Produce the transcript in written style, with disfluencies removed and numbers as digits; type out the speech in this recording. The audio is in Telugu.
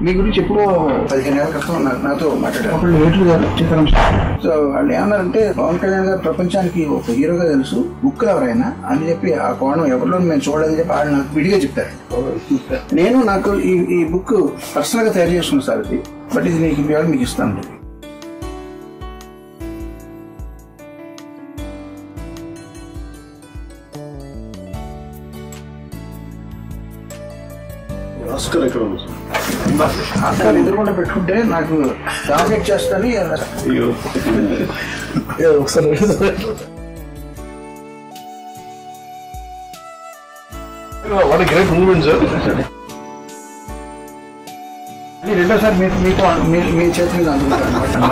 మీ గురించి ఎప్పుడో 15 ఏళ్ల క్రితం నాతో మాట్లాడారు. అప్పుడు వేటూరు గారు చిత్రం. సో వాళ్ళు ఏమన్నారంటే పవన్ కళ్యాణ్ గారు ప్రపంచానికి ఒక హీరోగా తెలుసు, బుక్ ఎవరైనా అని చెప్పి ఆ కోణం ఎవరిలో మేము చూడాలని చెప్పి వాళ్ళు నాకు విడిగా చెప్పారు. నేను నాకు ఈ బుక్ పర్సనల్ గా తయారు చేసుకున్నాను సార్ ఇది, బట్ ఇది మీకు ఇస్తాను. ఆస్కార్ ఎక్కడ ఉంది? ఆస్కార్ ఎదురుకుండా పెట్టుకుంటే నాకు డామినేట్ చేస్తాను. ఒకసారి what a great moment sir. రెండోసారి మీ చేతి మీద అందుకుంటాను.